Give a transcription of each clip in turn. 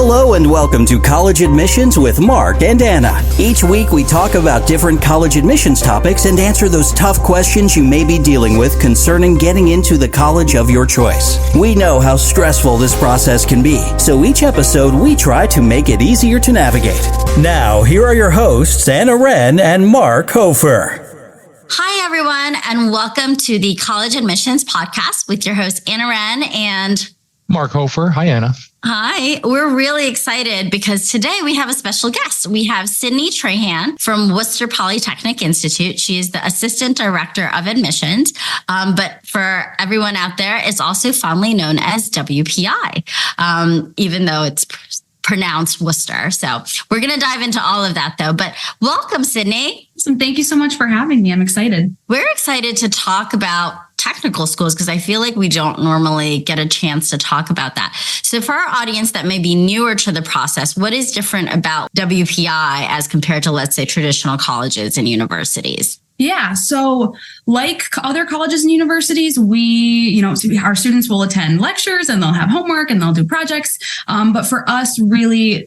Hello and welcome to College Admissions with Mark and Anna. Each week we talk about different college admissions topics and answer those tough questions you may be dealing with concerning getting into the college of your choice. We know how stressful this process can be, so each episode we try to make it easier to navigate. Now, here are your hosts, Anna Wren and Mark Hofer. Hi, everyone, and welcome to the College Admissions Podcast with your hosts, Anna Wren and Mark Hofer. Hi, Anna. Hi. We're really excited because today we have a special guest. We have Sydney Trahan from Worcester Polytechnic Institute. She is the Assistant Director of Admissions, but for everyone out there, it's also fondly known as WPI, even though it's pronounced Worcester. So we're going to dive into all of that, though. But welcome, Sydney. Awesome. Thank you so much for having me. I'm excited. We're excited to talk about technical schools because I feel like we don't normally get a chance to talk about that. So for our audience that may be newer to the process, what is different about WPI as compared to, let's say, traditional colleges and universities? Yeah. So like other colleges and universities, our students will attend lectures and they'll have homework and they'll do projects. But for us, really,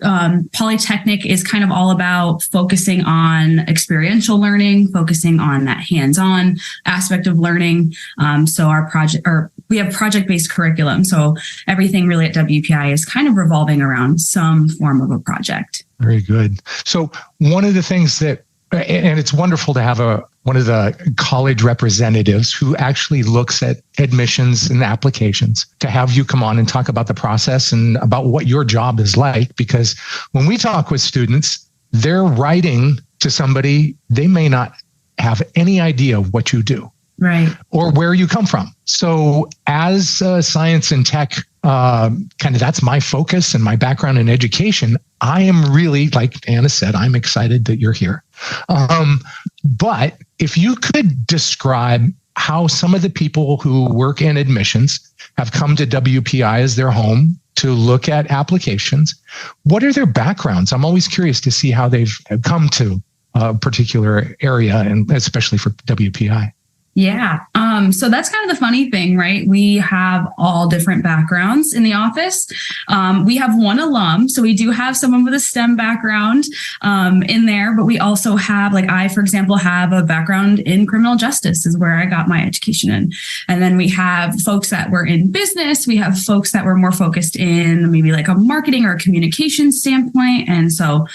Polytechnic is kind of all about focusing on experiential learning, focusing on that hands-on aspect of learning. We have project-based curriculum. So everything really at WPI is kind of revolving around some form of a project. Very good. So one of the things that, and it's wonderful to have one of the college representatives who actually looks at admissions and applications, to have you come on and talk about the process and about what your job is like. Because when we talk with students, they're writing to somebody, they may not have any idea what you do. Right. Or where you come from. So as science and tech, that's my focus and my background in education, I am really, like Anna said, I'm excited that you're here. But if you could describe how some of the people who work in admissions have come to WPI as their home to look at applications, what are their backgrounds? I'm always curious to see how they've come to a particular area, and especially for WPI. Yeah. So that's kind of the funny thing, right? We have all different backgrounds in the office. We have one alum. So we do have someone with a STEM background in there, but we also have, like I, for example, have a background in criminal justice is where I got my education in. And then we have folks that were in business. We have folks that were more focused in maybe like a marketing or a communication standpoint. And so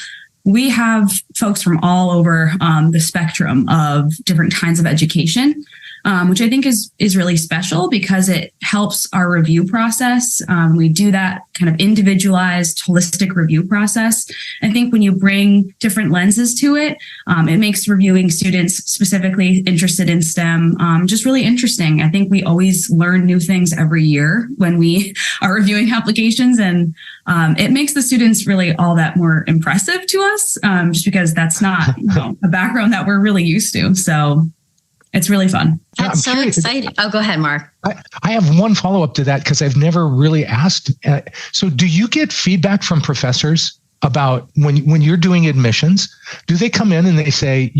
we have folks from all over the spectrum of different kinds of education, which I think is really special because it helps our review process. We do that kind of individualized, holistic review process. I think when you bring different lenses to it, it makes reviewing students specifically interested in STEM just really interesting. I think we always learn new things every year when we are reviewing applications, and it makes the students really all that more impressive to us, just because that's not a background that we're really used to. So it's really fun. That's so exciting. Oh, go ahead, Mark. I have one follow-up to that because I've never really asked. So do you get feedback from professors about when you're doing admissions? Do they come in and they say,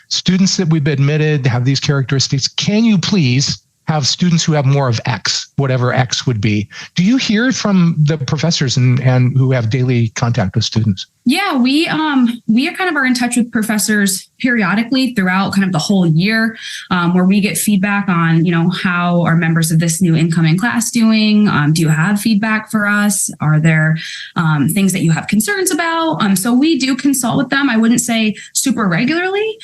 students that we've admitted have these characteristics, can you please have students who have more of X, whatever X would be? Do you hear from the professors and who have daily contact with students? Yeah, we are in touch with professors periodically throughout kind of the whole year, where we get feedback on, how are members of this new incoming class doing? Do you have feedback for us? Are there things that you have concerns about? So we do consult with them. I wouldn't say super regularly,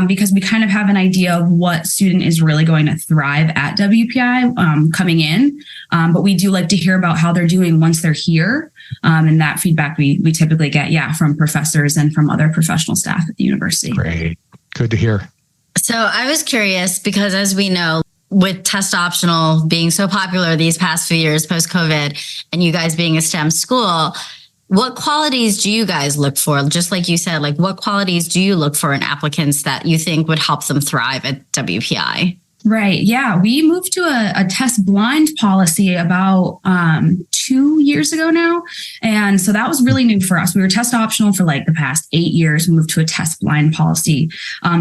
because we kind of have an idea of what student is really going to thrive at WPI coming in. But we do like to hear about how they're doing once they're here. And that feedback we typically get, from professors and from other professional staff at the university. Great. Good to hear. So I was curious because, as we know, with test optional being so popular these past few years post-COVID, and you guys being a STEM school, what qualities do you guys look for? Just like you said, like what qualities do you look for in applicants that you think would help them thrive at WPI? Right. Yeah. We moved to a test blind policy about 2 years ago now. And so that was really new for us. We were test optional for like the past 8 years. We moved to a test blind policy.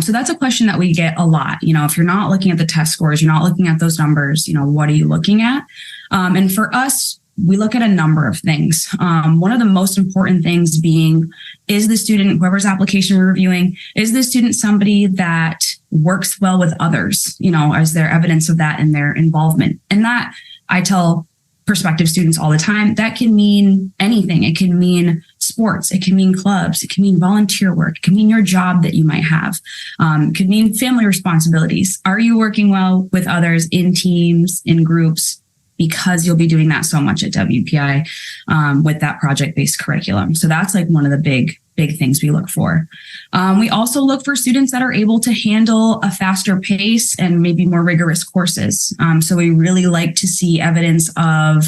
So that's a question that we get a lot. If you're not looking at the test scores, you're not looking at those numbers, what are you looking at? And for us, we look at a number of things. One of the most important things being, is the student, whoever's application we're reviewing, is the student somebody that works well with others? Is there evidence of that in their involvement? And that, I tell prospective students all the time, that can mean anything. It can mean sports. It can mean clubs. It can mean volunteer work. It can mean your job that you might have. It could mean family responsibilities. Are you working well with others in teams, in groups? Because you'll be doing that so much at WPI with that project-based curriculum. So that's like one of the big things we look for. We also look for students that are able to handle a faster pace and maybe more rigorous courses. So we really like to see evidence of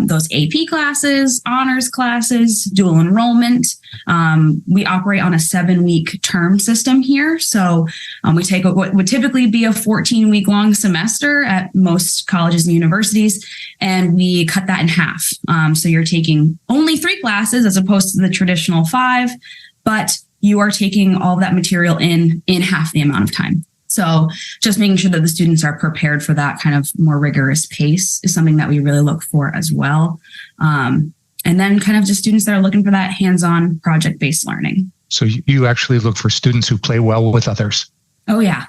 those AP classes, honors classes, dual enrollment. We operate on a 7-week term system here. So we take what would typically be a 14-week long semester at most colleges and universities, and we cut that in half. So you're taking only 3 classes as opposed to the traditional 5, but you are taking all of that material in half the amount of time. So just making sure that the students are prepared for that kind of more rigorous pace is something that we really look for as well. And then kind of just students that are looking for that hands-on project-based learning. So you actually look for students who play well with others. Oh, yeah.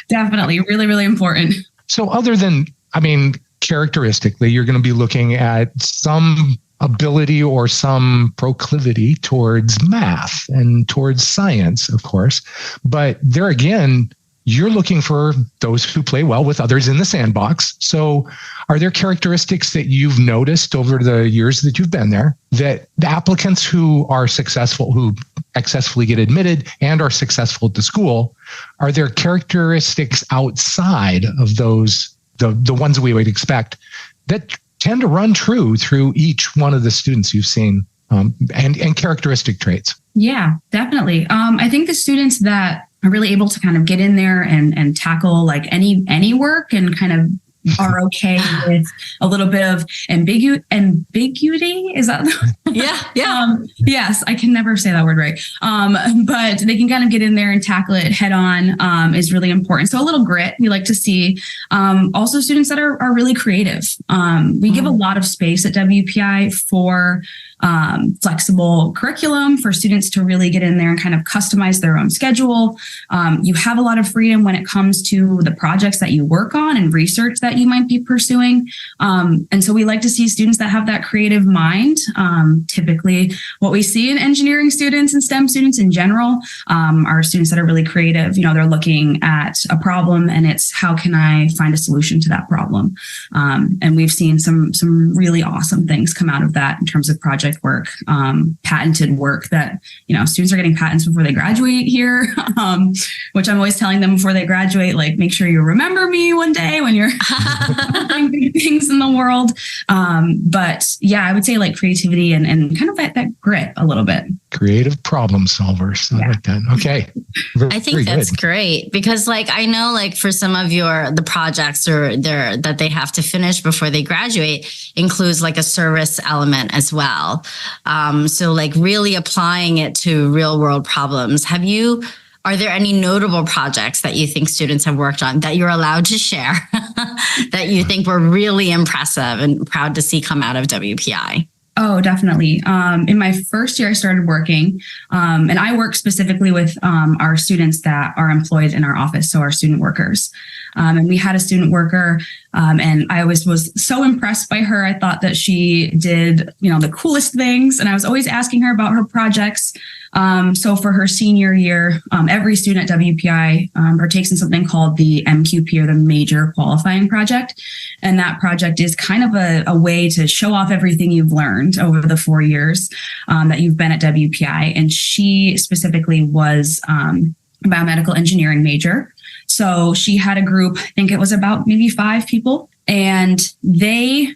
Definitely. Really, really important. So other than, characteristically, you're going to be looking at some ability or some proclivity towards math and towards science, of course. But there again, you're looking for those who play well with others in the sandbox. So are there characteristics that you've noticed over the years that you've been there that the applicants who are successful, who successfully get admitted and are successful at the school, are there characteristics outside of those, the ones we would expect, that tend to run true through each one of the students you've seen, and characteristic traits? Yeah, definitely. I think the students that are really able to kind of get in there and tackle like any work and kind of are okay with a little bit of ambiguity. Is that? Yeah. Yes, I can never say that word right. But they can kind of get in there and tackle it head on is really important. So a little grit we like to see. Also students that are really creative. We give a lot of space at WPI for flexible curriculum for students to really get in there and kind of customize their own schedule. You have a lot of freedom when it comes to the projects that you work on and research that you might be pursuing. And so we like to see students that have that creative mind. Typically what we see in engineering students and STEM students in general are students that are really creative. They're looking at a problem and it's how can I find a solution to that problem? And we've seen some really awesome things come out of that in terms of project work, patented work that, students are getting patents before they graduate here, which I'm always telling them before they graduate, like, make sure you remember me one day when you're doing big things in the world. But yeah, I would say like creativity and kind of that grit a little bit. Creative problem solvers. I like that. Okay. I think that's great because I know for some of the projects that they have to finish before they graduate includes a service element as well. So really applying it to real world problems. Are there any notable projects that you think students have worked on that you're allowed to share that you think were really impressive and proud to see come out of WPI? Oh, definitely. In my first year, I started working, and I work specifically with our students that are employed in our office, so our student workers. And we had a student worker, and I was so impressed by her. I thought that she did, the coolest things, and I was always asking her about her projects. So for her senior year, every student at WPI partakes in something called the MQP, or the Major Qualifying Project. And that project is kind of a way to show off everything you've learned over the 4 years that you've been at WPI. And she specifically was a biomedical engineering major. So she had a group, I think it was about maybe 5 people, and they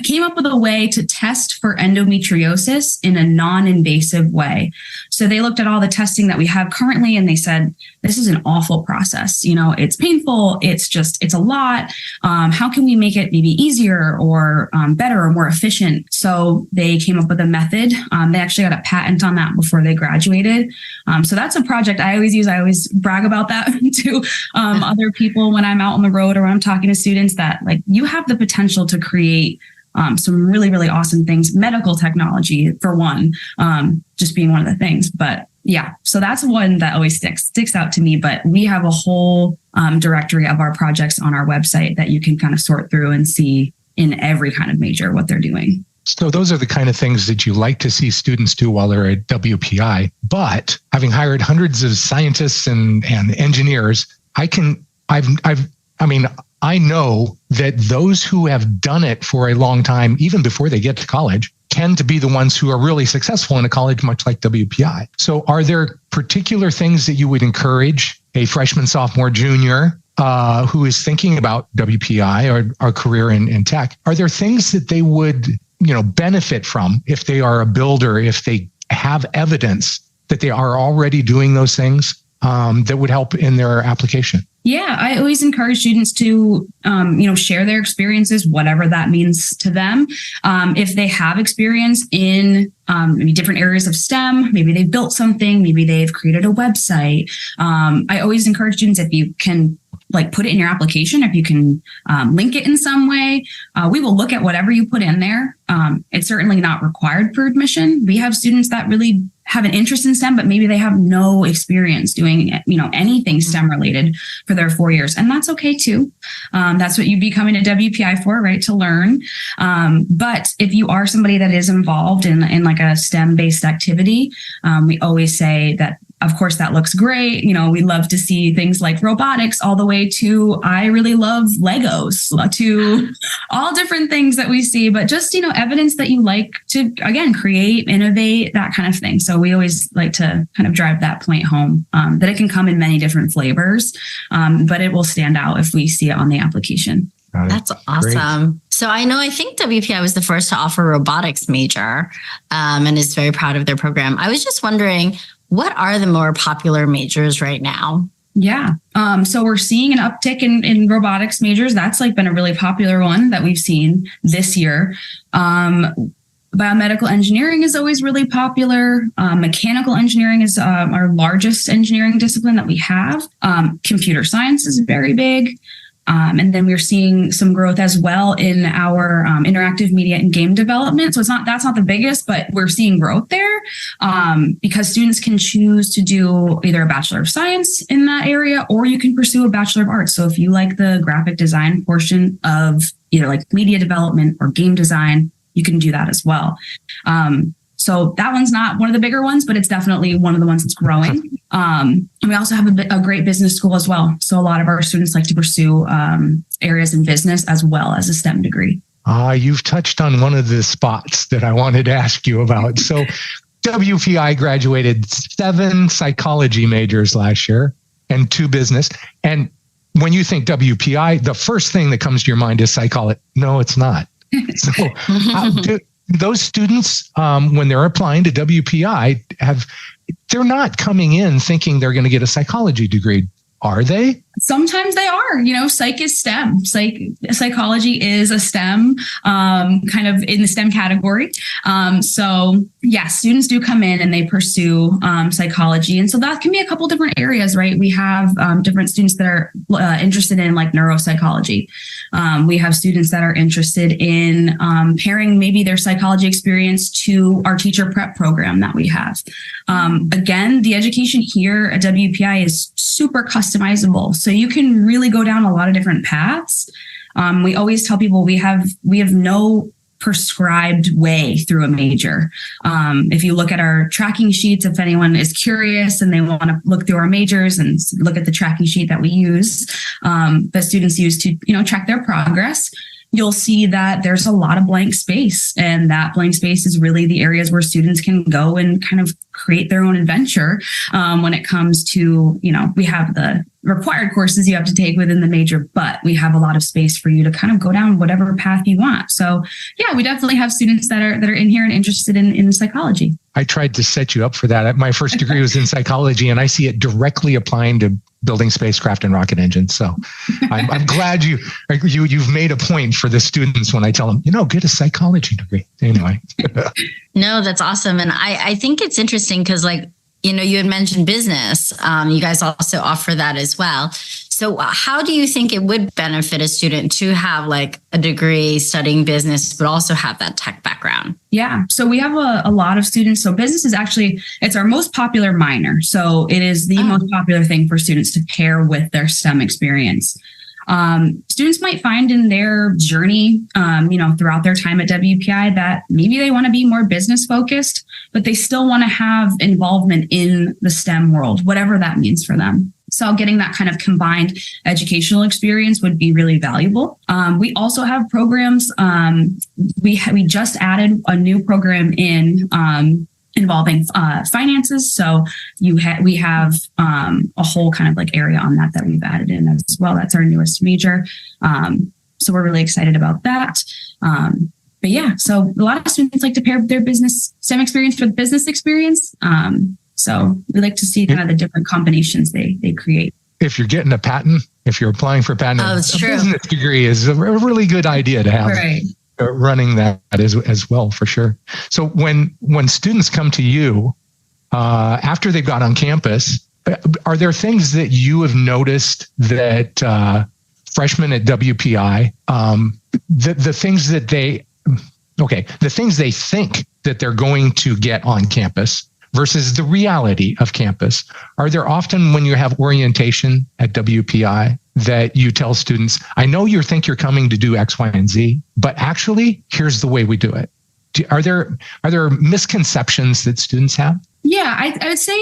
came up with a way to test for endometriosis in a non-invasive way. So they looked at all the testing that we have currently and they said, this is an awful process. It's painful. It's a lot. How can we make it maybe easier or better or more efficient? So they came up with a method. They actually got a patent on that before they graduated. So that's a project I always use. I always brag about that to other people when I'm out on the road or when I'm talking to students, that like you have the potential to create some really, really awesome things. Medical technology, for one, just being one of the things. But yeah, so that's one that always sticks out to me. But we have a whole directory of our projects on our website that you can kind of sort through and see in every kind of major what they're doing. So those are the kind of things that you like to see students do while they're at WPI. But having hired hundreds of scientists and engineers, I know that those who have done it for a long time, even before they get to college, tend to be the ones who are really successful in a college much like WPI. So are there particular things that you would encourage a freshman, sophomore, junior who is thinking about WPI or career in tech? Are there things that they would benefit from if they are a builder, if they have evidence that they are already doing those things that would help in their application? Yeah, I always encourage students to, share their experiences, whatever that means to them. If they have experience in maybe different areas of STEM, maybe they've built something, maybe they've created a website. I always encourage students, if you can put it in your application, if you can link it in some way, we will look at whatever you put in there. It's certainly not required for admission. We have students that really have an interest in STEM, but maybe they have no experience doing, anything STEM related for their 4 years. And that's okay too. That's what you'd be coming to WPI for, right? To learn. But if you are somebody that is involved in like a STEM based activity, we always say that, of course, that looks great. We love to see things like robotics all the way to, I really love Legos, to all different things that we see, but just, evidence that you like to, again, create, innovate, that kind of thing. So we always like to kind of drive that point home, that it can come in many different flavors, but it will stand out if we see it on the application. That's awesome. Great. So I think WPI was the first to offer a robotics major, and is very proud of their program. I was just wondering, what are the more popular majors right now? Yeah. So we're seeing an uptick in robotics majors. That's been a really popular one that we've seen this year. Biomedical engineering is always really popular. Mechanical engineering is our largest engineering discipline that we have. Computer science is very big. And then we're seeing some growth as well in our interactive media and game development. So that's not the biggest, but we're seeing growth there because students can choose to do either a Bachelor of Science in that area, or you can pursue a Bachelor of Arts. So if you like the graphic design portion of either like media development or game design, you can do that as well. So that one's not one of the bigger ones, but it's definitely one of the ones that's growing. And we also have a great business school as well. So a lot of our students like to pursue areas in business as well as a STEM degree. You've touched on one of the spots that I wanted to ask you about. So WPI graduated 7 psychology majors last year and 2 business. And when you think WPI, the first thing that comes to your mind is psychology. No, it's not. So those students, when they're applying to WPI, they're not coming in thinking they're going to get a psychology degree, are they? Sometimes they are, psych is STEM. Psychology is a STEM, kind of in the STEM category. So yes, students do come in and they pursue psychology. And so that can be a couple different areas, right? We have different students that are interested in like neuropsychology. We have students that are interested in pairing maybe their psychology experience to our teacher prep program that we have. Again, the education here at WPI is super customizable. So you can really go down a lot of different paths. We always tell people we have no prescribed way through a major. If you look at our tracking sheets, if anyone is curious and they want to look through our majors and look at the tracking sheet that we use, that students use to, track their progress. you'll see that there's a lot of blank space, and that blank space is really the areas where students can go and kind of create their own adventure. When it comes to, we have the required courses you have to take within the major, but we have a lot of space for you to kind of go down whatever path you want. So yeah, we definitely have students that are in here and interested in psychology. I tried to set you up for that. My first degree was in psychology, and I see it directly applying to building spacecraft and rocket engines. So I'm glad you've made a point for the students when I tell them, get a psychology degree. Anyway. No, that's awesome. And I think it's interesting because you had mentioned business. You guys also offer that as well. So how do you think it would benefit a student to have a degree studying business, but also have that tech background? Yeah. So we have a lot of students. So business is it's our most popular minor. So it is the most popular thing for students to pair with their STEM experience. Students might find in their journey, throughout their time at WPI that maybe they want to be more business focused, but they still want to have involvement in the STEM world, whatever that means for them. So getting that kind of combined educational experience would be really valuable. We also have programs. We just added a new program involving finances. So we have a whole kind of area on that we've added in as well. That's our newest major. So we're really excited about that. But yeah, so a lot of students like to pair their business STEM experience with business experience. So we like to see kind of the different combinations they create. If you're getting a patent, if you're applying for a patent, a business degree is a really good idea to have. Right. Running that as well, for sure. So when students come to you after they've got on campus, are there things that you have noticed that freshmen at WPI, the things they think that they're going to get on campus versus the reality of campus? Are there often, when you have orientation at WPI, that you tell students, I know you think you're coming to do X, Y, and Z, but actually, here's the way we do it? Are there misconceptions that students have? Yeah, I would say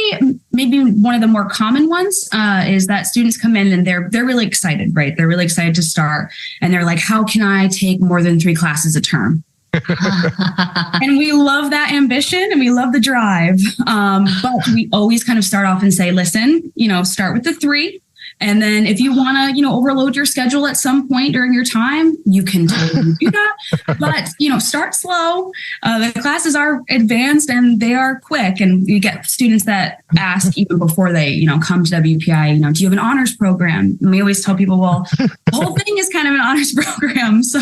maybe one of the more common ones is that students come in and they're really excited, right? They're really excited to start. And they're like, how can I take more than 3 classes a term? And we love that ambition and we love the drive. But we always kind of start off and say, listen, start with the 3. And then if you want to, overload your schedule at some point during your time, you can totally do that. But, start slow. The classes are advanced and they are quick. And you get students that ask even before they, come to WPI, do you have an honors program? And we always tell people, well, the whole thing is kind of an honors program. So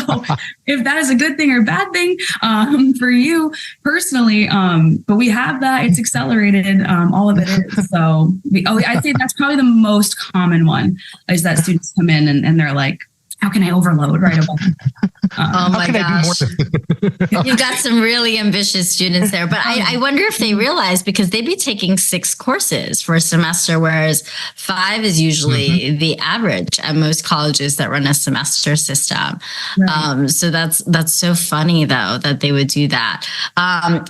if that is a good thing or bad thing for you personally, but we have that, it's accelerated, all of it is. So I'd say that's probably the most common one, is that students come in and they're like, how can I overload right away? Oh my gosh. You've got some really ambitious students there, but I wonder if they realize, because they'd be taking 6 courses for a semester, whereas 5 is usually the average at most colleges that run a semester system. Right. So that's so funny though, that they would do that.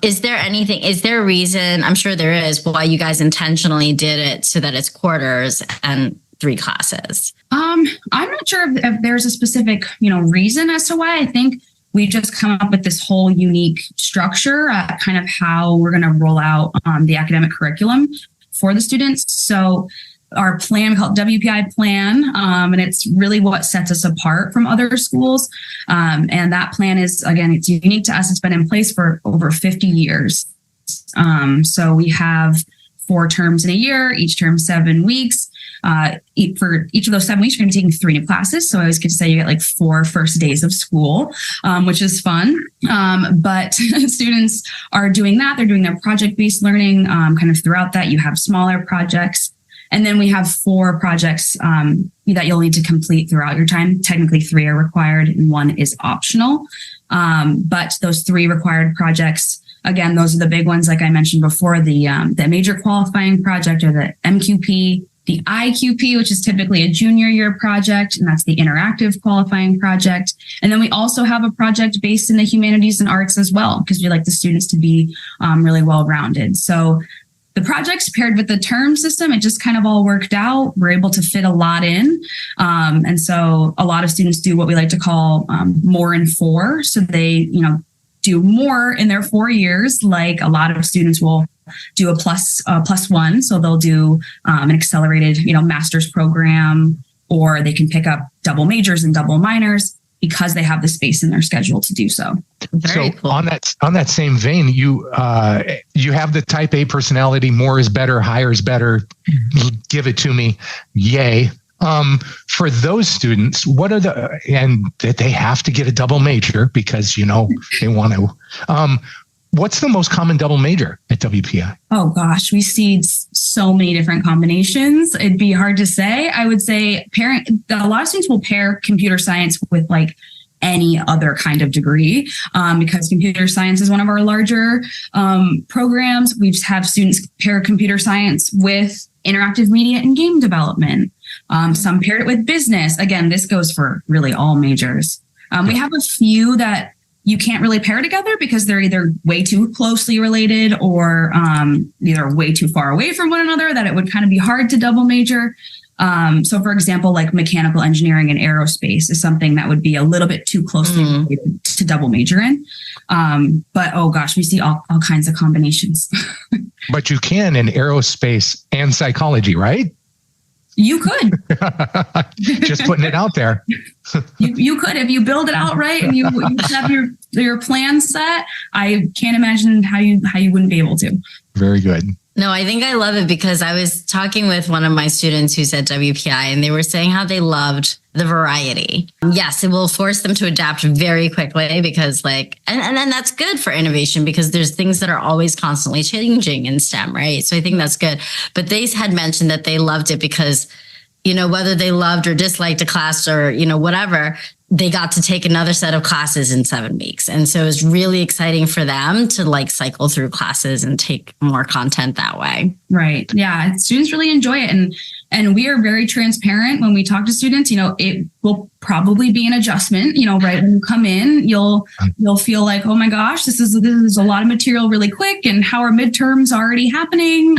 Is there a reason, I'm sure there is, why you guys intentionally did it so that it's quarters and 3 classes? I'm not sure if there's a specific, reason as to why. I think we just come up with this whole unique structure, kind of how we're going to roll out the academic curriculum for the students. So our plan, we call it WPI plan, and it's really what sets us apart from other schools. And that plan is, again, it's unique to us. It's been in place for over 50 years. So we have 4 terms in a year, each term 7 weeks. For each of those 7 weeks, you're going to be taking 3 new classes. So I always get to say you get 4 first days of school, which is fun. But students are doing that. They're doing their project-based learning kind of throughout that. You have smaller projects. And then we have 4 projects that you'll need to complete throughout your time. Technically 3 are required and 1 is optional. But those 3 required projects, again, those are the big ones. Like I mentioned before, the major qualifying project, or the MQP, the IQP, which is typically a junior year project, and that's the interactive qualifying project. And then we also have a project based in the humanities and arts as well, because we like the students to be really well-rounded. So the projects paired with the term system, it just kind of all worked out. We're able to fit a lot in. And so a lot of students do what we like to call more in 4. So they, do more in their 4 years. Like a lot of students will do a plus 1. So they'll do an accelerated, master's program, or they can pick up double majors and double minors because they have the space in their schedule to do so. Very cool. On that same vein, you have the type A personality, more is better, higher is better, give it to me, yay. For those students, and that they have to get a double major because, they want to, what's the most common double major at WPI? Oh gosh, we see so many different combinations. It'd be hard to say. I would say a lot of students will pair computer science with like any other kind of degree, because computer science is one of our larger programs. We have students pair computer science with interactive media and game development. Some paired it with business. Again, this goes for really all majors. We have a few that you can't really pair together because they're either way too closely related or either way too far away from one another that it would kind of be hard to double major. So for example, like mechanical engineering and aerospace is something that would be a little bit too closely related to double major in. But oh gosh, we see all kinds of combinations. But you can in aerospace and psychology, right? You could. Just putting it out there. You could, if you build it out right and you have your plan set. I can't imagine how you wouldn't be able to. Very good. No, I think I love it because I was talking with one of my students who's at WPI and they were saying how they loved the variety. Yes, it will force them to adapt very quickly because and then that's good for innovation because there's things that are always constantly changing in STEM, right? So I think that's good. But they had mentioned that they loved it because, whether they loved or disliked a class or, whatever, they got to take another set of classes in 7 weeks. And so it was really exciting for them to cycle through classes and take more content that way. Right. Yeah. Students really enjoy it. And we are very transparent when we talk to students. It will probably be an adjustment, right when you come in, you'll feel like, oh my gosh, this is a lot of material really quick. And how are midterms already happening?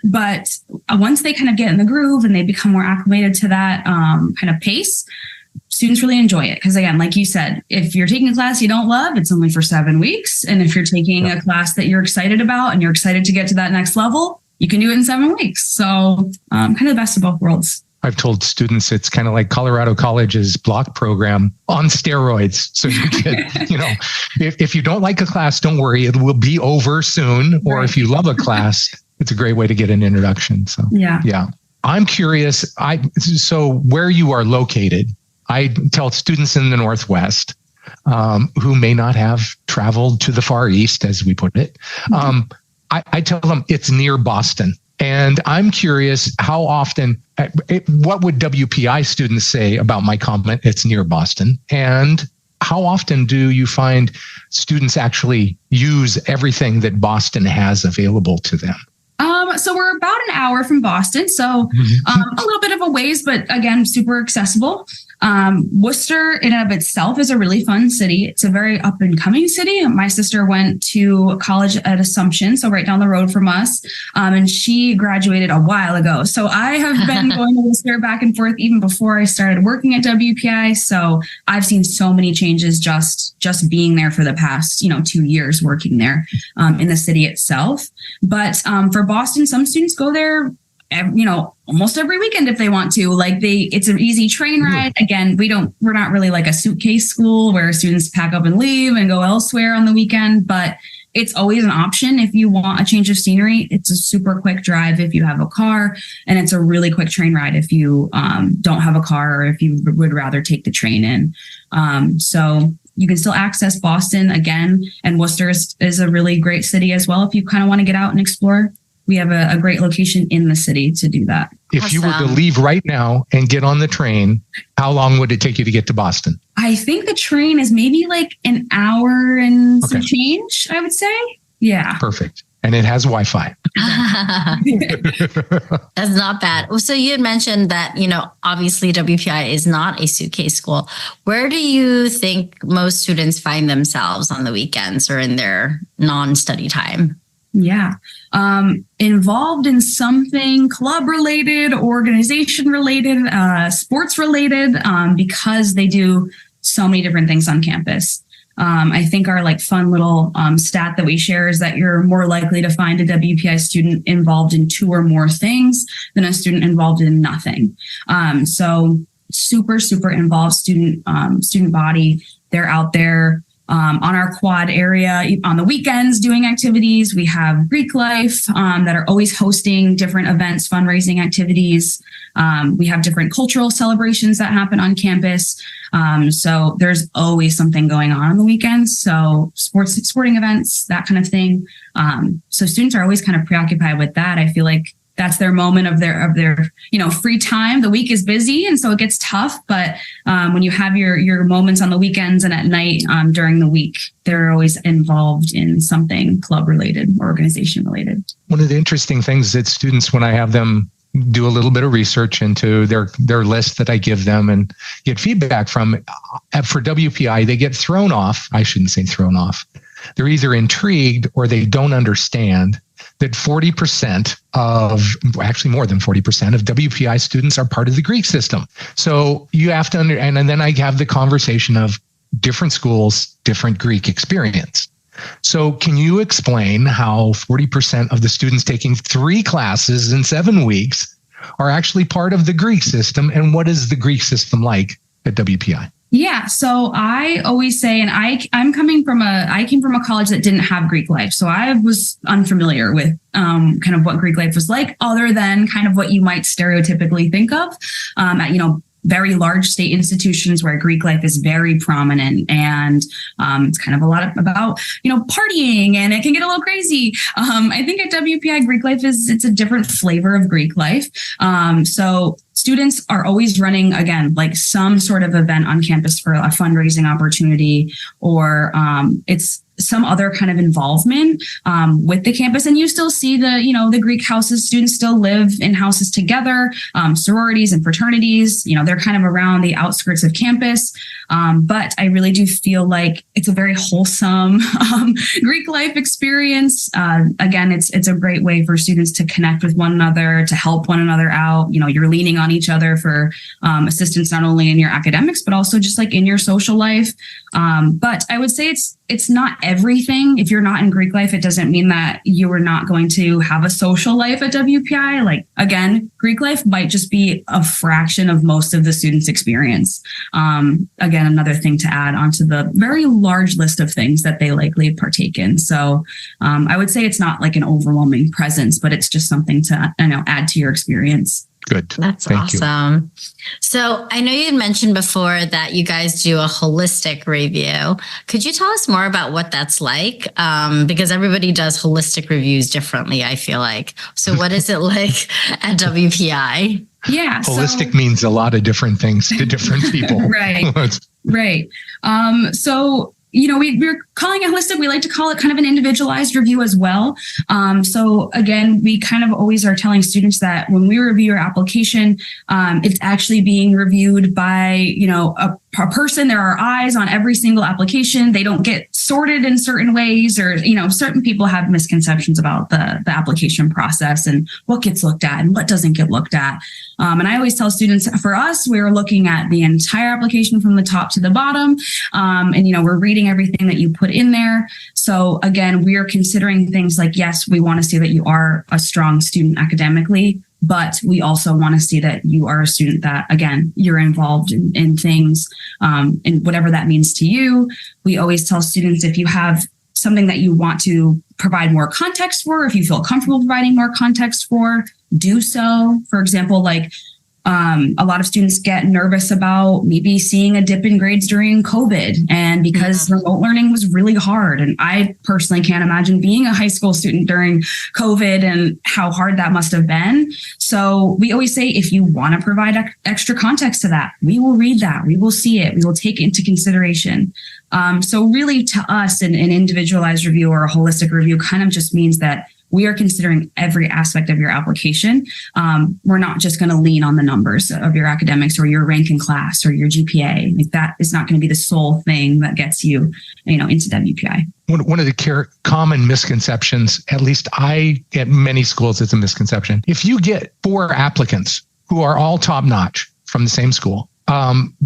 But once they kind of get in the groove and they become more acclimated to that kind of pace, students really enjoy it. Because again, like you said, if you're taking a class you don't love, it's only for 7 weeks. And if you're taking a class that you're excited about and you're excited to get to that next level, you can do it in 7 weeks. So kind of the best of both worlds. I've told students it's kind of like Colorado College's block program on steroids. So you get, if you don't like a class, don't worry, it will be over soon. Or if you love a class, it's a great way to get an introduction. So yeah. I'm curious. So where you are located, I tell students in the Northwest who may not have traveled to the Far East, as we put it. I tell them it's near Boston. And I'm curious how often, what would WPI students say about my comment, it's near Boston? And how often do you find students actually use everything that Boston has available to them? So we're about an hour from Boston. So a little bit of a ways, but again, super accessible. Worcester in and of itself is a really fun city. It's a very up and coming city. My sister went to college at Assumption, so right down the road from us. And she graduated a while ago. So I have been going to Worcester back and forth even before I started working at WPI. So I've seen so many changes just being there for the past, 2 years working there in the city itself. But for Boston, some students go there almost every weekend if they want to. It's an easy train ride. Again, we're not really like a suitcase school where students pack up and leave and go elsewhere on the weekend, but it's always an option if you want a change of scenery. It's a super quick drive if you have a car, and it's a really quick train ride if you don't have a car or if you would rather take the train in. So you can still access Boston again, and Worcester is a really great city as well if you kind of want to get out and explore. We have a great location in the city to do that. If you were to leave right now and get on the train, how long would it take you to get to Boston? I think the train is maybe like an hour and some change, I would say. Yeah. Perfect. And it has Wi-Fi. That's not bad. So you had mentioned that, obviously WPI is not a suitcase school. Where do you think most students find themselves on the weekends or in their non-study time? Yeah. Involved in something club related, organization related, sports related, because they do so many different things on campus. I think our like fun little stat that we share is that you're more likely to find a WPI student involved in 2 or more things than a student involved in nothing. So super, super involved student body. They're out there on our quad area on the weekends doing activities. We have Greek Life that are always hosting different events, fundraising activities. We have different cultural celebrations that happen on campus. So there's always something going on the weekends. So sporting events, that kind of thing. So students are always kind of preoccupied with that. I feel like that's their moment of their free time. The week is busy, and so it gets tough. But when you have your moments on the weekends and at night during the week, they're always involved in something club related, organization related. One of the interesting things that students, when I have them do a little bit of research into their list that I give them and get feedback from, for WPI, they get thrown off. I shouldn't say thrown off. They're either intrigued or they don't understand that 40% actually more than 40% of WPI students are part of the Greek system. So you have to and then I have the conversation of different schools, different Greek experience. So can you explain how 40% of the students taking 3 classes in 7 weeks are actually part of the Greek system, and what is the Greek system like at WPI? Yeah. So I always say, and I came from a college that didn't have Greek life. So I was unfamiliar with kind of what Greek life was like, other than kind of what you might stereotypically think of at, very large state institutions where Greek life is very prominent, and it's kind of a lot about partying, and it can get a little crazy. I think at WPI Greek life it's a different flavor of Greek life. So students are always running, again, like some sort of event on campus for a fundraising opportunity, or it's some other kind of involvement with the campus. And you still see the Greek houses. Students still live in houses together, sororities and fraternities. They're kind of around the outskirts of campus. But I really do feel like it's a very wholesome Greek life experience. Again, it's a great way for students to connect with one another, to help one another out. You're leaning on each other for assistance, not only in your academics, but also just like in your social life. But I would say it's not everything. If you're not in Greek life, it doesn't mean that you are not going to have a social life at WPI. Like, again, Greek life might just be a fraction of most of the students' experience. Again, another thing to add onto the very large list of things that they likely partake in. So I would say it's not like an overwhelming presence, but it's just something to add to your experience. Good. That's awesome. So I know you had mentioned before that you guys do a holistic review. Could you tell us more about what that's like? Because everybody does holistic reviews differently, I feel like. So what is it like at WPI? Yeah. Holistic means a lot of different things to different people. Right. Right. So we're calling it holistic. We like to call it kind of an individualized review as well. So again, we kind of always are telling students that when we review your application, it's actually being reviewed by, a person. There are eyes on every single application. They don't get sorted in certain ways, or, certain people have misconceptions about the application process and what gets looked at and what doesn't get looked at. And I always tell students, for us, we're looking at the entire application from the top to the bottom. And, we're reading everything that you put in there. So again, we are considering things like, yes, we want to see that you are a strong student academically, but we also want to see that you are a student that, again, you're involved in things, and whatever that means to you. We always tell students, if you have something that you want to provide more context for, if you feel comfortable providing more context for, do so. For example, like a lot of students get nervous about maybe seeing a dip in grades during COVID, and because remote learning was really hard. And I personally can't imagine being a high school student during COVID and how hard that must have been. So we always say, if you want to provide extra context to that, we will read that. We will see it. We will take it into consideration. So really, to us, an individualized review or a holistic review kind of just means that we are considering every aspect of your application. We're not just going to lean on the numbers of your academics or your rank in class or your GPA. Like that is not going to be the sole thing that gets you, into WPI. One of the common misconceptions, at least at many schools, it's a misconception. If you get 4 applicants who are all top notch from the same school,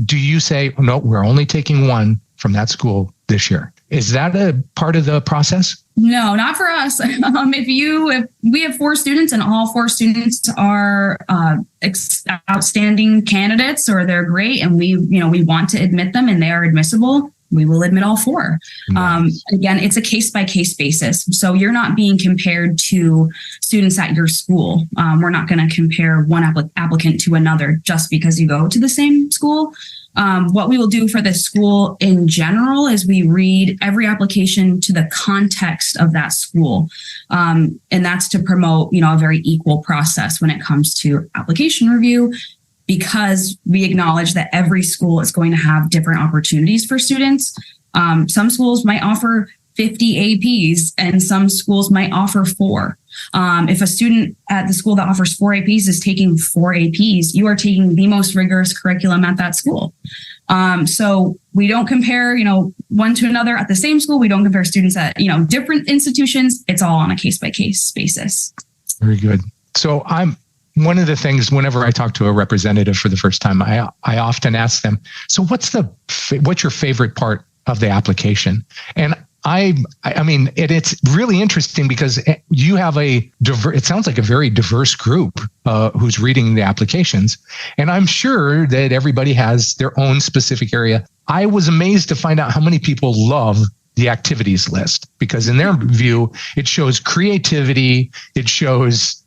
do you say, no, we're only taking 1 from that school this year? Is that a part of the process? No, not for us. If we have 4 students and all 4 students are outstanding candidates or they're great and we want to admit them and they are admissible, we will admit all 4. Nice. Again, it's a case-by-case basis. So you're not being compared to students at your school. We're not going to compare one applicant to another just because you go to the same school. What we will do for the school in general is we read every application to the context of that school. And that's to promote, a very equal process when it comes to application review, because we acknowledge that every school is going to have different opportunities for students. Some schools might offer 50 APs and some schools might offer 4. If a student at the school that offers 4 APs is taking 4 APs, you are taking the most rigorous curriculum at that school. So we don't compare, one to another at the same school. We don't compare students at, different institutions. It's all on a case-by-case basis. Very good. So one of the things, whenever I talk to a representative for the first time, I often ask them, so what's your favorite part of the application? And I mean, it's really interesting because you have it sounds like a very diverse group who's reading the applications. And I'm sure that everybody has their own specific area. I was amazed to find out how many people love the activities list, because in their view, it shows creativity, it shows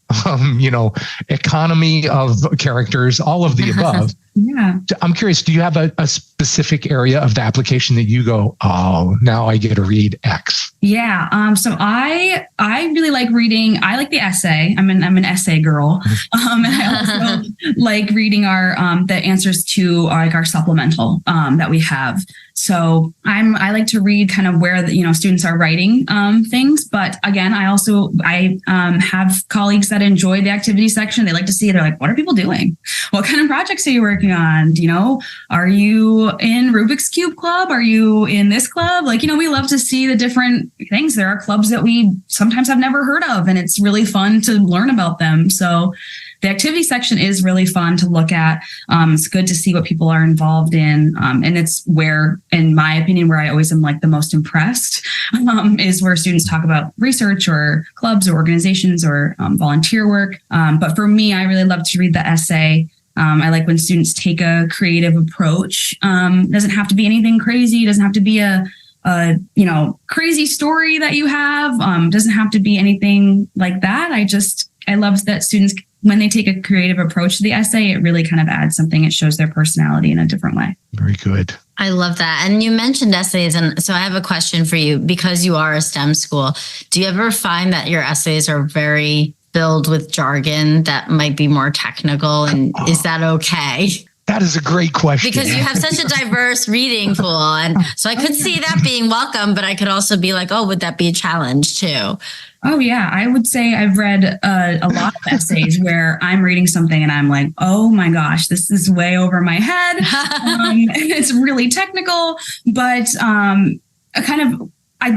economy of characters, all of the above. Yeah. I'm curious, do you have a specific area of the application that you go, oh, now I get to read X? Yeah. So I really like reading. I like the essay. I'm an essay girl. And I also like reading the answers to our supplemental that we have. So I like to read kind of where students are writing things. But again, I have colleagues that enjoy the activity section. They like to see, they're like, what are people doing? What kind of projects are you working on? Are you in Rubik's Cube Club? Are you in this club? We love to see the different things. There are clubs that we sometimes have never heard of, and it's really fun to learn about them. So the activity section is really fun to look at. It's good to see what people are involved in. And it's where, in my opinion, where I always am the most impressed is where students talk about research or clubs or organizations or volunteer work. But for me, I really love to read the essay. I like when students take a creative approach. It doesn't have to be anything crazy. It doesn't have to be a crazy story that you have. Doesn't have to be anything like that. I love that students, when they take a creative approach to the essay, it really kind of adds something. It shows their personality in a different way. Very good. I love that. And you mentioned essays. And so I have a question for you, because you are a STEM school. Do you ever find that your essays are very filled with jargon that might be more technical? And is that okay? That is a great question. Because you have such a diverse reading pool. And so I could see that being welcome, but I could also be like, oh, would that be a challenge too? Oh, yeah. I would say I've read a lot of essays where I'm reading something and I'm like, oh, my gosh, this is way over my head. It's really technical, but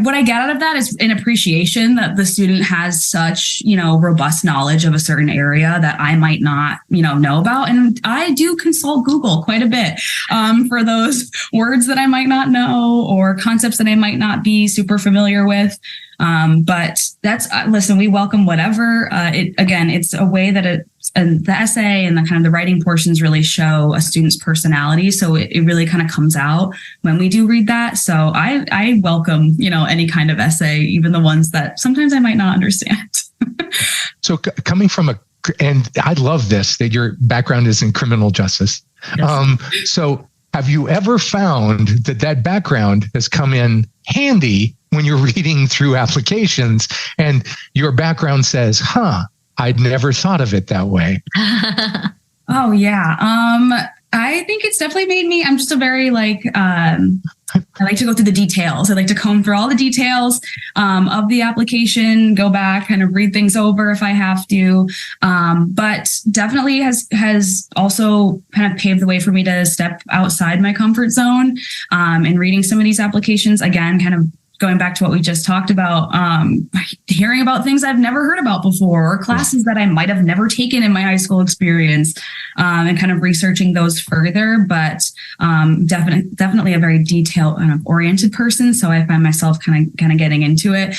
what I get out of that is an appreciation that the student has such, robust knowledge of a certain area that I might not, know about. And I do consult Google quite a bit for those words that I might not know or concepts that I might not be super familiar with. But listen, we welcome whatever. It's a way that the essay and the kind of the writing portions really show a student's personality. So it really kind of comes out when we do read that. So I welcome, any kind of essay, even the ones that sometimes I might not understand. So coming from and I love this, that your background is in criminal justice. Yes. So have you ever found that background has come in handy when you're reading through applications and your background says, I'd never thought of it that way? Oh, yeah. I think it's definitely made me, I'm just a very I like to go through the details. I like to comb through all the details of the application, go back, kind of read things over if I have to. But definitely has also kind of paved the way for me to step outside my comfort zone in reading some of these applications. Again, kind of going back to what we just talked about, hearing about things I've never heard about before, or classes that I might have never taken in my high school experience, and kind of researching those further. But definitely a very detail oriented person. So I find myself kind of getting into it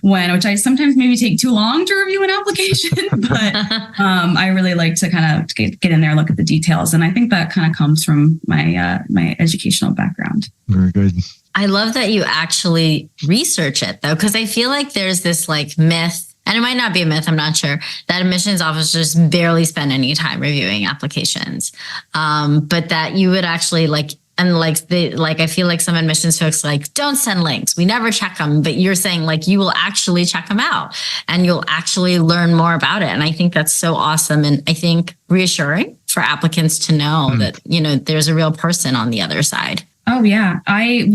which I sometimes maybe take too long to review an application, but I really like to kind of get in there, look at the details. And I think that kind of comes from my educational background. Very good. I love that you actually research it, though, because I feel like there's this like myth, and it might not be a myth, I'm not sure, that admissions officers barely spend any time reviewing applications. But that you would actually I feel like some admissions folks don't send links. We never check them, but you're saying you will actually check them out and you'll actually learn more about it. And I think that's so awesome. And I think reassuring for applicants to know that, there's a real person on the other side. Oh, yeah.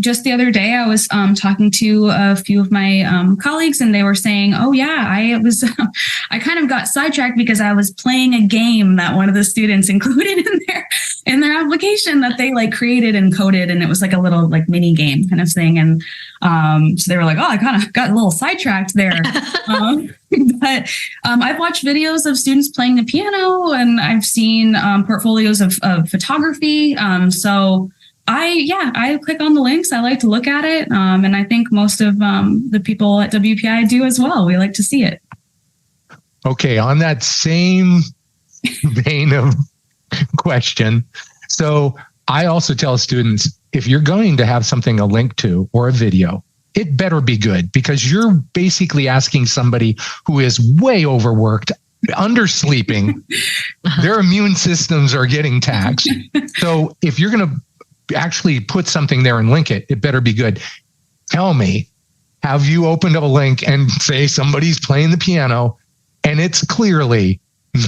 Just the other day, I was talking to a few of my colleagues, and they were saying, oh, yeah, I kind of got sidetracked because I was playing a game that one of the students included in their application that they created and coded. And it was a little mini game kind of thing. And so they were like, oh, I kind of got a little sidetracked there. But I've watched videos of students playing the piano, and I've seen portfolios of photography. So I click on the links. I like to look at it. And I think most of the people at WPI do as well. We like to see it. Okay. On that same vein of question. So I also tell students, if you're going to have something a link to or a video, it better be good, because you're basically asking somebody who is way overworked, undersleeping, their immune systems are getting taxed. So if you're going to actually put something there and link it, it better be good. Tell me, have you opened up a link and say somebody's playing the piano and it's clearly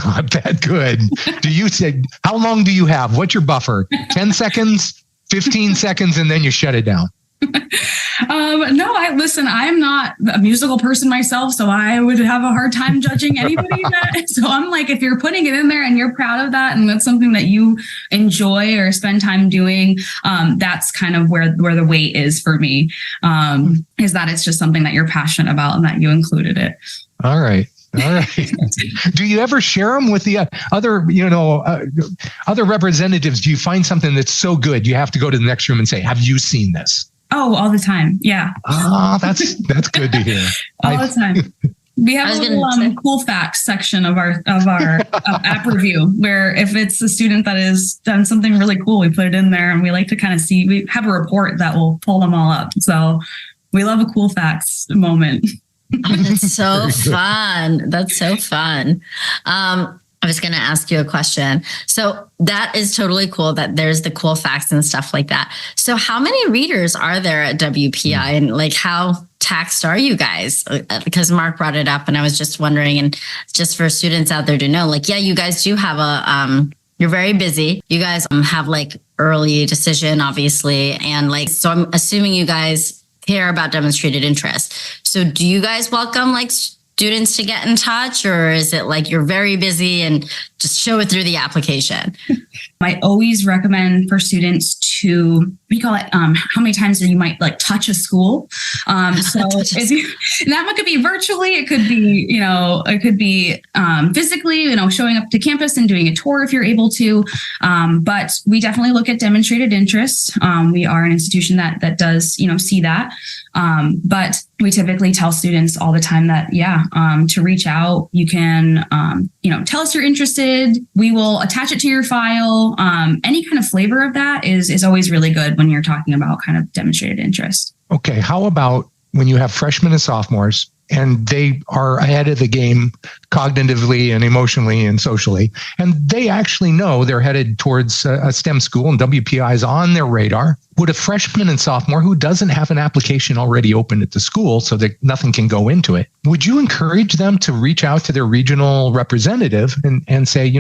not that good? Do you say, how long do you have? What's your buffer? 10 seconds, 15 seconds, and then you shut it down? No, I'm not a musical person myself, so I would have a hard time judging anybody. So I'm if you're putting it in there and you're proud of that, and that's something that you enjoy or spend time doing, that's kind of where the weight is for me, is that it's just something that you're passionate about and that you included it. All right. Do you ever share them with the other representatives? Do you find something that's so good you have to go to the next room and say, have you seen this? Oh, all the time. Yeah. Oh, that's good to hear. All the time. We have a little cool facts section of our app review, where if it's a student that has done something really cool, we put it in there, and we like to kind of see, we have a report that will pull them all up. So we love a cool facts moment. Oh, that's so fun. That's so fun. I was going to ask you a question. So that is totally cool that there's the cool facts and stuff like that. So how many readers are there at WPI, and how taxed are you guys? Because Mark brought it up and I was just wondering, and just for students out there to know, you guys do have you're very busy. You guys have early decision, obviously. And so I'm assuming you guys care about demonstrated interest. So do you guys welcome students to get in touch, or is it you're very busy and just show it through the application? I always recommend for students to, we call it, how many times you might touch a school. So that could be virtually, it could be, physically, showing up to campus and doing a tour if you're able to. But we definitely look at demonstrated interest. We are an institution that does, see that. But we typically tell students all the time that, to reach out, you can, tell us you're interested. We will attach it to your file. Any kind of flavor of that is always really good when you're talking about kind of demonstrated interest. Okay. How about when you have freshmen and sophomores and they are ahead of the game cognitively and emotionally and socially, and they actually know they're headed towards a STEM school and WPI is on their radar? Would a freshman and sophomore who doesn't have an application already open at the school so that nothing can go into it, would you encourage them to reach out to their regional representative and say,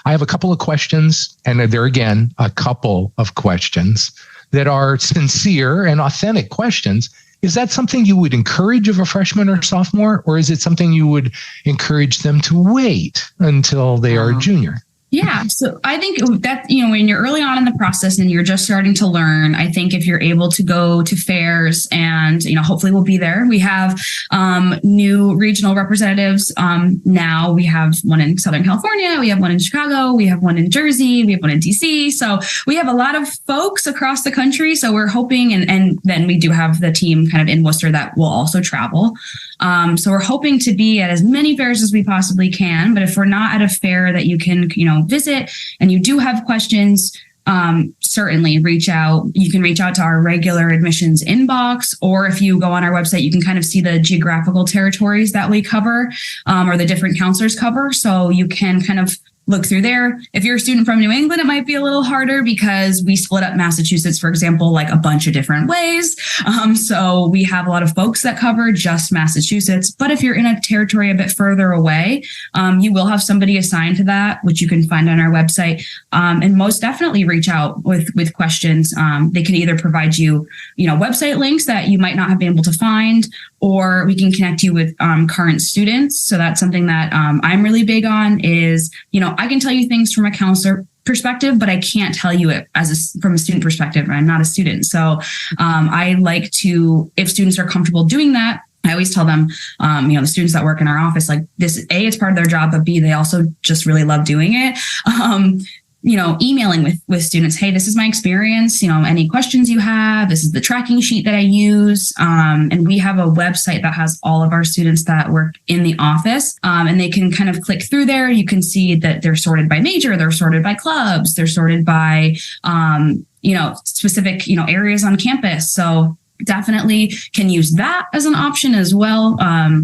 I have a couple of questions, and they're, again, a couple of questions that are sincere and authentic questions. Is that something you would encourage of a freshman or sophomore, or is it something you would encourage them to wait until they are a junior? Yeah. So I think that, when you're early on in the process and you're just starting to learn, I think if you're able to go to fairs and, hopefully we'll be there. We have new regional representatives. Now we have one in Southern California. We have one in Chicago. We have one in Jersey. We have one in DC. So we have a lot of folks across the country. So we're hoping, and then we do have the team kind of in Worcester that will also travel. So we're hoping to be at as many fairs as we possibly can. But if we're not at a fair that you can, visit and you do have questions, certainly reach out. You can reach out to our regular admissions inbox, or if you go on our website, you can kind of see the geographical territories that we cover, or the different counselors cover. So you can kind of look through there. If you're a student from New England, it might be a little harder because we split up Massachusetts, for example, like a bunch of different ways. So we have a lot of folks that cover just Massachusetts. But if you're in a territory a bit further away, you will have somebody assigned to that, which you can find on our website. And most definitely reach out with questions. They can either provide you, website links that you might not have been able to find, or we can connect you with current students. So that's something that I'm really big on is, I can tell you things from a counselor perspective, but I can't tell you it from a student perspective. I'm not a student. So I like to, if students are comfortable doing that, I always tell them, the students that work in our office, like this, A, it's part of their job, but B, they also just really love doing it. Emailing with students, hey, this is my experience, any questions you have, this is the tracking sheet that I use. And we have a website that has all of our students that work in the office. And they can kind of click through there. You can see that they're sorted by major, they're sorted by clubs, they're sorted by, specific, areas on campus. So definitely can use that as an option as well.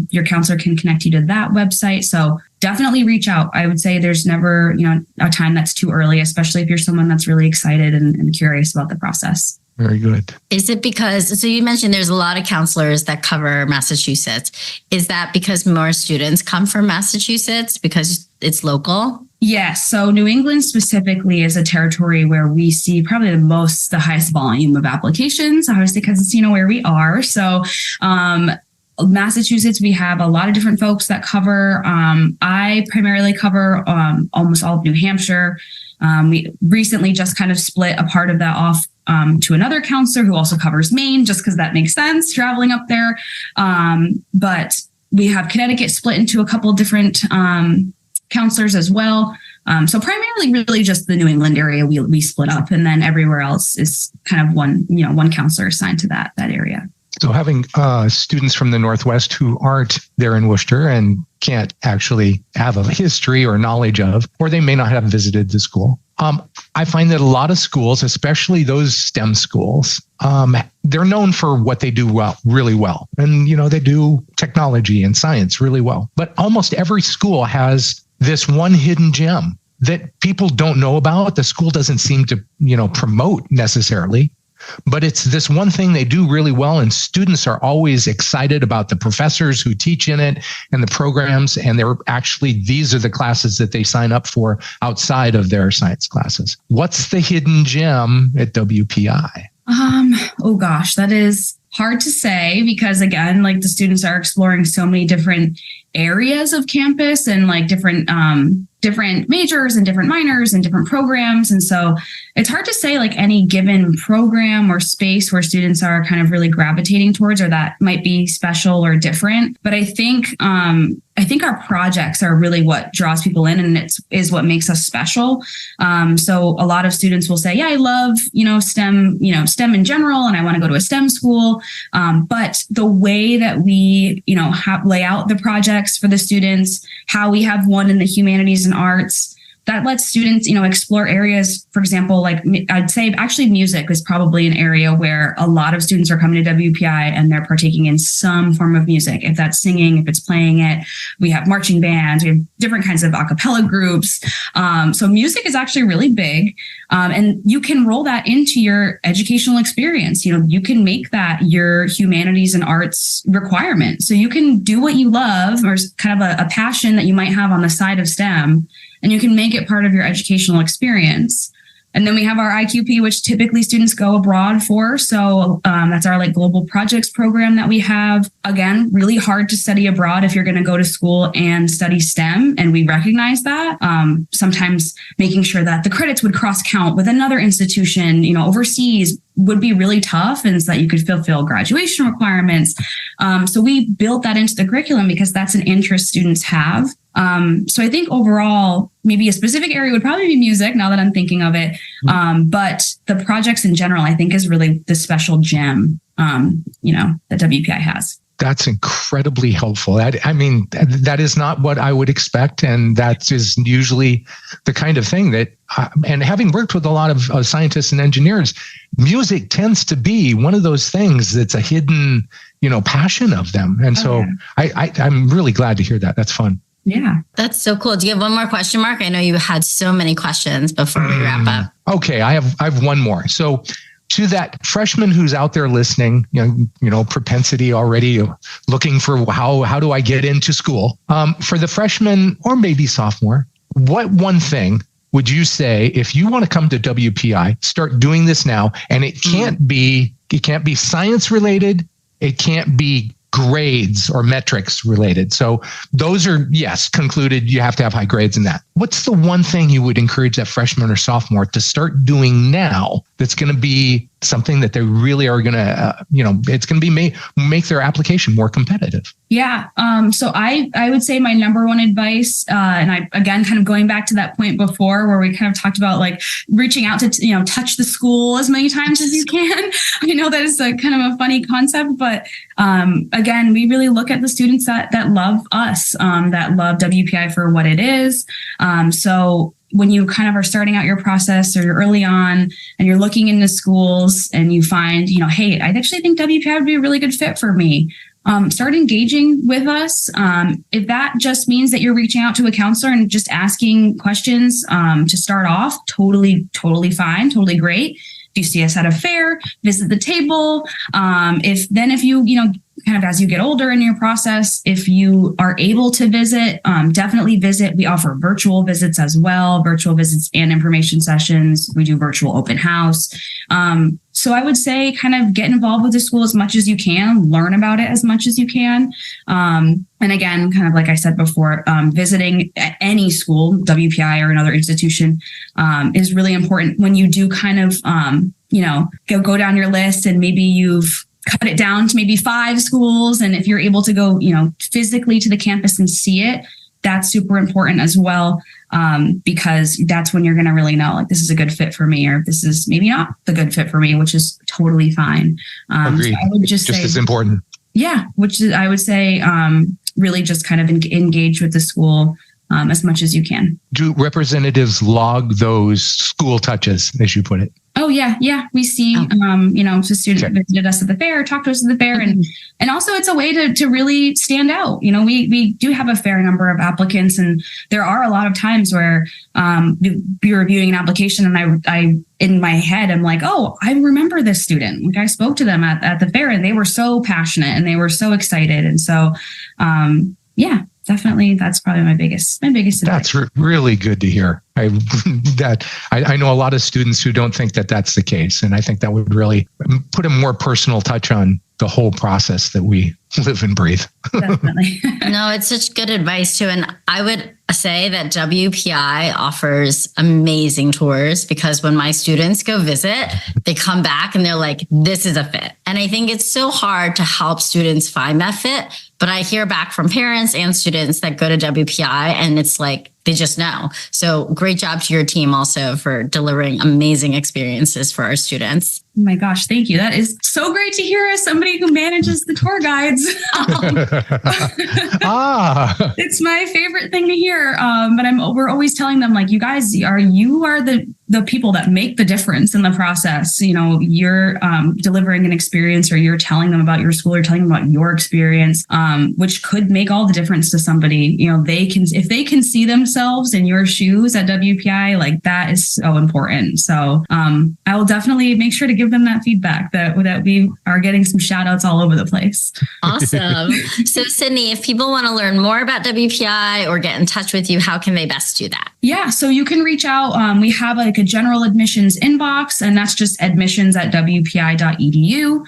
Your counselor can connect you to that website. So definitely reach out. I would say there's never, a time that's too early, especially if you're someone that's really excited and curious about the process. Very good. Is it because, so you mentioned there's a lot of counselors that cover Massachusetts. Is that because more students come from Massachusetts because it's local? Yes. So New England specifically is a territory where we see probably the highest volume of applications, obviously because it's, where we are. So, Massachusetts, we have a lot of different folks that cover. I primarily cover almost all of New Hampshire. We recently just kind of split a part of that off to another counselor who also covers Maine, just because that makes sense, traveling up there. But we have Connecticut split into a couple of different counselors as well. So primarily really just the New England area we split up, and then everywhere else is kind of one counselor assigned to that area. So having students from the Northwest who aren't there in Worcester and can't actually have a history or knowledge of, or they may not have visited the school. I find that a lot of schools, especially those STEM schools, they're known for what they do really well. And, they do technology and science really well. But almost every school has this one hidden gem that people don't know about. The school doesn't seem to, promote necessarily. But it's this one thing they do really well, and students are always excited about the professors who teach in it and the programs. And these are the classes that they sign up for outside of their science classes. What's the hidden gem at WPI? Oh gosh, that is hard to say because again, like the students are exploring so many different areas of campus and like different majors and different minors and different programs. And so it's hard to say like any given program or space where students are kind of really gravitating towards, or that might be special or different. But I think our projects are really what draws people in, and it is what makes us special. So a lot of students will say, yeah, I love, STEM in general, and I want to go to a STEM school. But the way that we, lay out the projects for the students, how we have one in the humanities and arts, that lets students, explore areas. For example, like I'd say actually music is probably an area where a lot of students are coming to WPI and they're partaking in some form of music. If that's singing, if it's playing it, we have marching bands, we have different kinds of a cappella groups. So music is actually really big. And you can roll that into your educational experience. You can make that your humanities and arts requirement. So you can do what you love, or kind of a passion that you might have on the side of STEM, and you can make it part of your educational experience. And then we have our IQP, which typically students go abroad for. So that's our like global projects program that we have. Again, really hard to study abroad if you're going to go to school and study STEM. And we recognize that. Sometimes making sure that the credits would cross count with another institution, overseas would be really tough, and so that you could fulfill graduation requirements. So we built that into the curriculum because that's an interest students have. So I think overall, maybe a specific area would probably be music now that I'm thinking of it. But the projects in general, I think is really the special gem, that WPI has. That's incredibly helpful. That is not what I would expect. And that is usually the kind of thing that, and having worked with a lot of scientists and engineers, music tends to be one of those things that's a hidden, passion of them. And I'm really glad to hear that. That's fun. Yeah. That's so cool. Do you have one more question, Mark? I know you had so many questions before we wrap up. Okay. I have one more. So to that freshman who's out there listening, propensity already looking for how do I get into school? For the freshman or maybe sophomore, what one thing would you say if you want to come to WPI, start doing this now? And it can't be science related. It can't be grades or metrics related. So those are, yes, concluded. You have to have high grades in that. What's the one thing you would encourage that freshman or sophomore to start doing now that's going to be something that they really are going to, it's going to be make their application more competitive? Yeah. So I would say my number one advice, and I, again, kind of going back to that point before where we kind of talked about like reaching out to, touch the school as many times as you can. I know that is a kind of a funny concept, but again, we really look at the students that love us, that love WPI for what it is. So when you kind of are starting out your process or you're early on and you're looking into schools and you find, hey, I actually think WPI would be a really good fit for me. Start engaging with us. If that just means that you're reaching out to a counselor and just asking questions to start off, totally fine, totally great. If you see us at a fair, visit the table. If you kind of as you get older in your process, if you are able to visit, definitely visit. We offer virtual visits as well, virtual visits and information sessions. We do virtual open house. So I would say kind of get involved with the school as much as you can, learn about it as much as you can. And again, kind of like I said before, visiting any school, WPI or another institution, is really important when you do kind of, go down your list and maybe you've cut it down to maybe 5 schools. And if you're able to go, physically to the campus and see it, that's super important as well. Because that's when you're going to really know, like, this is a good fit for me, or this is maybe not the good fit for me, which is totally fine. Agreed. So I would just say, as important. Yeah. Which is, I would say, really just kind of engage with the school as much as you can. Do representatives log those school touches, as you put it? Oh, yeah. Yeah. We see, the student visited us at the fair, talked to us at the fair. And also it's a way to really stand out. We do have a fair number of applicants, and there are a lot of times where be reviewing an application and I in my head, I'm like, oh, I remember this student. Like I spoke to them at the fair and they were so passionate and they were so excited. And so, definitely, that's probably my biggest advice. That's really good to hear. I know a lot of students who don't think that that's the case, and I think that would really put a more personal touch on the whole process that we live and breathe. Definitely. No, it's such good advice too, and I would say that WPI offers amazing tours, because when my students go visit, they come back and they're like, this is a fit. And I think it's so hard to help students find that fit. But I hear back from parents and students that go to WPI and it's like, they just know. So great job to your team also for delivering amazing experiences for our students. Oh my gosh, thank you. That is so great to hear as somebody who manages the tour guides. It's my favorite thing to hear. But we're always telling them, like, you guys are the people that make the difference in the process. You're delivering an experience, or you're telling them about your school, or telling them about your experience, which could make all the difference to somebody. If they can see themselves in your shoes at WPI, like, that is so important. So I will definitely make sure to give them that feedback that we are getting some shout outs all over the place. Awesome. So Sydney, if people want to learn more about WPI or get in touch with you, how can they best do that? Yeah, so you can reach out. We have a like a general admissions inbox, and that's just admissions@wpi.edu.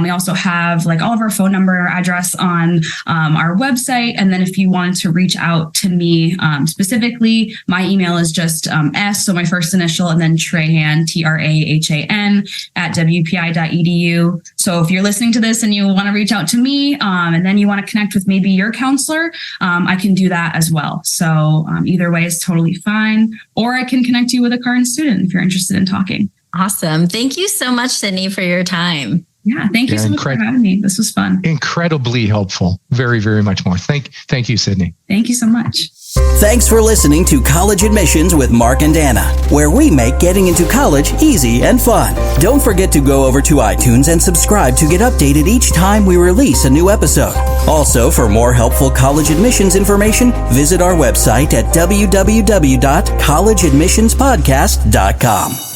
We also have like all of our phone number, address on our website. And then if you wanted to reach out to me specifically, my email is just S, so my first initial, and then Trahan, Trahan @wpi.edu. So if you're listening to this and you want to reach out to me, and then you want to connect with maybe your counselor, I can do that as well. So either way is totally fine. Or I can connect you with a current student if you're interested in talking. Awesome. Thank you so much, Sydney, for your time. Yeah, thank you so much for having me. This was fun. Incredibly helpful. Very, very much more. Thank you, Sydney. Thank you so much. Thanks for listening to College Admissions with Mark and Anna, where we make getting into college easy and fun. Don't forget to go over to iTunes and subscribe to get updated each time we release a new episode. Also, for more helpful college admissions information, visit our website at www.collegeadmissionspodcast.com.